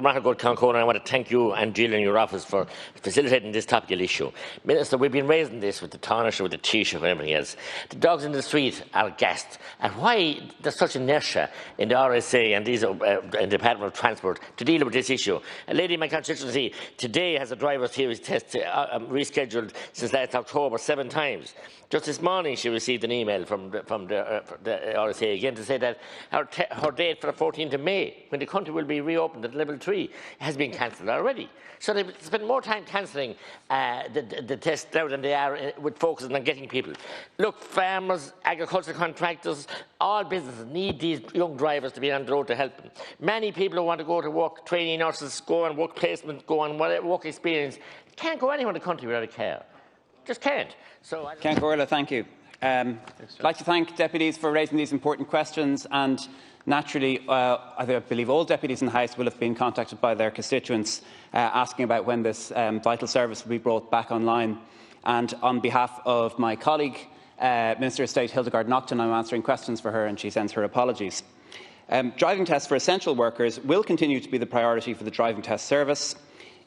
Good Concone, I want to thank you and Jill in your office for facilitating this topical issue. Minister, we've been raising this with the Taoiseach, with the Taoiseach and everything else. The dogs in the street are gassed at why there's such inertia in the RSA and these in the Department of Transport to deal with this issue. A lady in my constituency today has a driver's theory test rescheduled since last October 7 times. Just this morning she received an email from the RSA again to say that her date for the 14th of May, when the country will be reopened at level 3, has been cancelled already. So they spend more time cancelling the test now than they are with focusing on getting people. Look, farmers, agricultural contractors, all businesses need these young drivers to be on the road to help them. Many people who want to go to work, trainee nurses, go on work placement, go on whatever work experience, can't go anywhere in the country without a car. Just can't. So Ceann Comhairle, thank you. I'd like to thank deputies for raising these important questions, and naturally, I believe all deputies in the House will have been contacted by their constituents asking about when this vital service will be brought back online. And on behalf of my colleague, Minister of State Hildegard Naughton, I'm answering questions for her, and she sends her apologies. Driving tests for essential workers will continue to be the priority for the driving test service.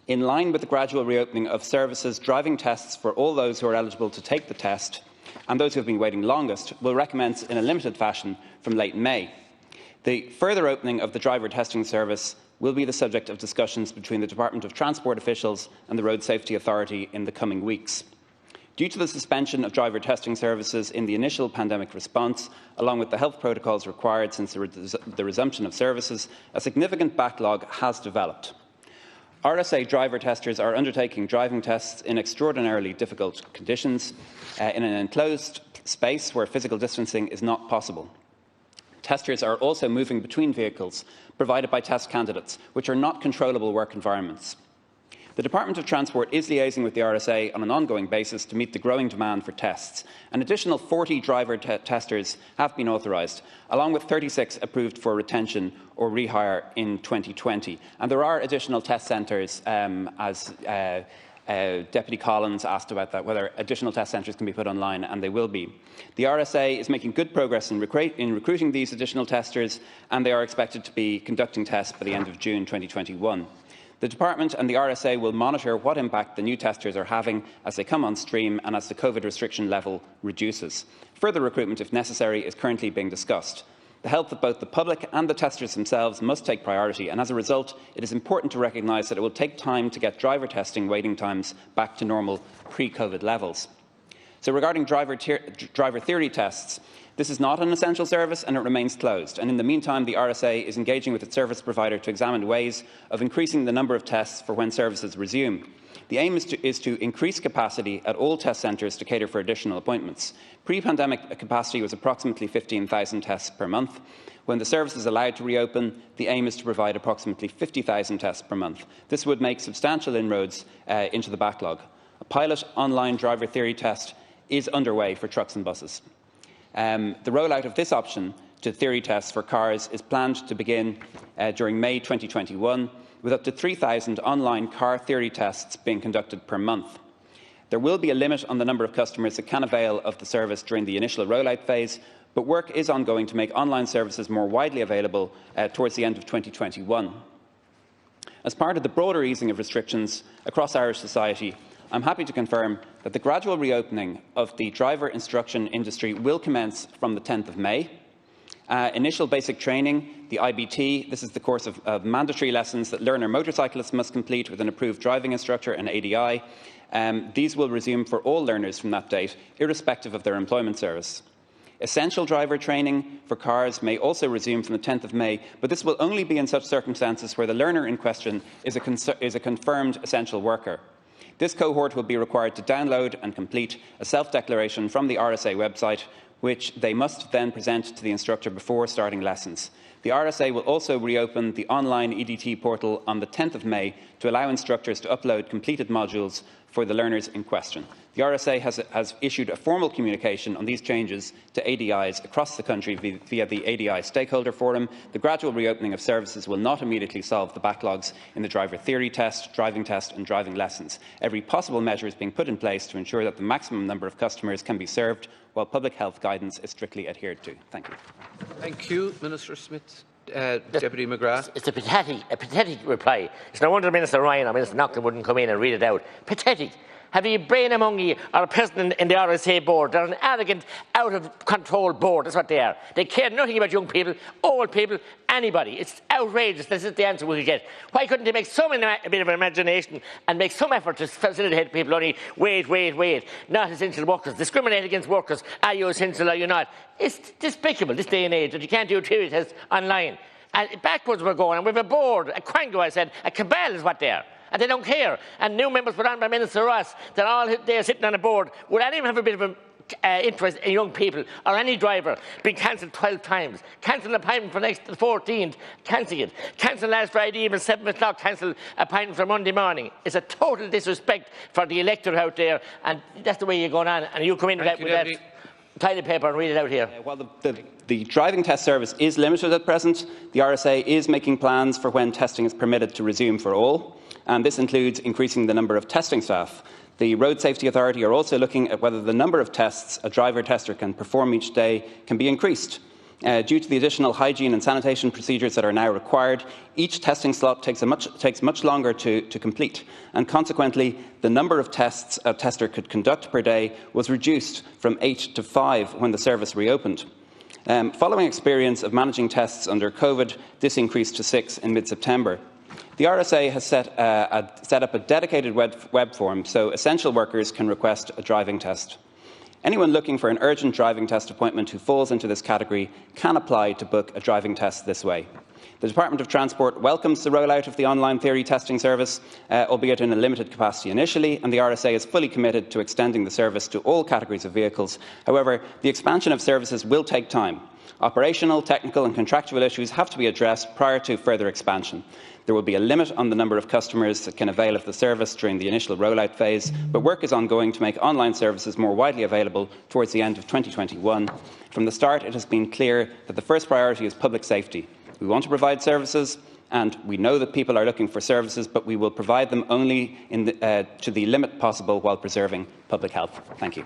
In line with the gradual reopening of services, driving tests for all those who are eligible to take the test and those who have been waiting longest will recommence in a limited fashion from late May. The further opening of the driver testing service will be the subject of discussions between the Department of Transport officials and the Road Safety Authority in the coming weeks. Due to the suspension of driver testing services in the initial pandemic response, along with the health protocols required since the resumption of services, a significant backlog has developed. RSA driver testers are undertaking driving tests in extraordinarily difficult conditions in an enclosed space where physical distancing is not possible. Testers are also moving between vehicles provided by test candidates, which are not controllable work environments. The Department of Transport is liaising with the RSA on an ongoing basis to meet the growing demand for tests. An additional 40 driver testers have been authorised, along with 36 approved for retention or rehire in 2020. And there are additional test centres, as Deputy Collins asked about that, whether additional test centres can be put online, and they will be. The RSA is making good progress in recruiting these additional testers, and they are expected to be conducting tests by the end of June 2021. The Department and the RSA will monitor what impact the new testers are having as they come on stream and as the COVID restriction level reduces. Further recruitment, if necessary, is currently being discussed. The health of both the public and the testers themselves must take priority, and as a result, it is important to recognise that it will take time to get driver testing waiting times back to normal pre-COVID levels. So regarding driver theory tests, this is not an essential service and it remains closed. And in the meantime, the RSA is engaging with its service provider to examine ways of increasing the number of tests for when services resume. The aim is to increase capacity at all test centres to cater for additional appointments. Pre-pandemic capacity was approximately 15,000 tests per month. When the service is allowed to reopen, the aim is to provide approximately 50,000 tests per month. This would make substantial inroads into the backlog. A pilot online driver theory test is underway for trucks and buses. The rollout of this option to theory tests for cars is planned to begin during May 2021, with up to 3,000 online car theory tests being conducted per month. There will be a limit on the number of customers that can avail of the service during the initial rollout phase, but work is ongoing to make online services more widely available towards the end of 2021. As part of the broader easing of restrictions across Irish society, I'm happy to confirm that the gradual reopening of the driver instruction industry will commence from the 10th of May. Initial basic training, the IBT, this is the course of mandatory lessons that learner motorcyclists must complete with an approved driving instructor and ADI. These will resume for all learners from that date, irrespective of their employment service. Essential driver training for cars may also resume from the 10th of May, but this will only be in such circumstances where the learner in question is a confirmed essential worker. This cohort will be required to download and complete a self-declaration from the RSA website, which they must then present to the instructor before starting lessons. The RSA will also reopen the online EDT portal on the 10th of May to allow instructors to upload completed modules for the learners in question. The RSA has issued a formal communication on these changes to ADIs across the country via the ADI Stakeholder Forum. The gradual reopening of services will not immediately solve the backlogs in the driver theory test, driving test and driving lessons. Every possible measure is being put in place to ensure that the maximum number of customers can be served while public health guidance is strictly adhered to. Thank you. Thank you, Minister Smith. Deputy McGrath. It's a pathetic reply. It's no wonder Minister Ryan or Minister Naughton wouldn't come in and read it out. Pathetic. Have you a brain among you or a president in the RSA board? They're an arrogant, out-of-control board. That's what they are. They care nothing about young people, old people, anybody. It's outrageous. This is the answer we could get. Why couldn't they make a bit of imagination and make some effort to facilitate people only wait, not essential workers, discriminate against workers, are you essential, are you not? It's despicable, this day and age, that you can't do a theory test online. And backwards we're going, and we have a board, a quango, I said, a cabal is what they are. And they don't care. And new members put on by Minister Ross that all they're sitting on a board. Would anyone have a bit of an interest in young people or any driver being cancelled 12 times? Cancel an appointment for next the 14th, cancel it. Cancel last Friday evening, 7 o'clock, cancel appointment for Monday morning. It's a total disrespect for the electorate out there, and that's the way you're going on. And you come in with that tidy paper and read it out here. Well, the driving test service is limited at present. The RSA is making plans for when testing is permitted to resume for all, and this includes increasing the number of testing staff. The Road Safety Authority are also looking at whether the number of tests a driver tester can perform each day can be increased. Due to the additional hygiene and sanitation procedures that are now required, each testing slot takes much longer to complete, and consequently, the number of tests a tester could conduct per day was reduced from 8 to 5 when the service reopened. Following experience of managing tests under COVID, this increased to 6 in mid-September. The RSA has set up a dedicated web form so essential workers can request a driving test. Anyone looking for an urgent driving test appointment who falls into this category can apply to book a driving test this way. The Department of Transport welcomes the rollout of the online theory testing service, albeit in a limited capacity initially, and the RSA is fully committed to extending the service to all categories of vehicles. However, the expansion of services will take time. Operational, technical and contractual issues have to be addressed prior to further expansion. There will be a limit on the number of customers that can avail of the service during the initial rollout phase, but work is ongoing to make online services more widely available towards the end of 2021. From the start, it has been clear that the first priority is public safety. We want to provide services, and we know that people are looking for services, but we will provide them only to the limit possible while preserving public health. Thank you.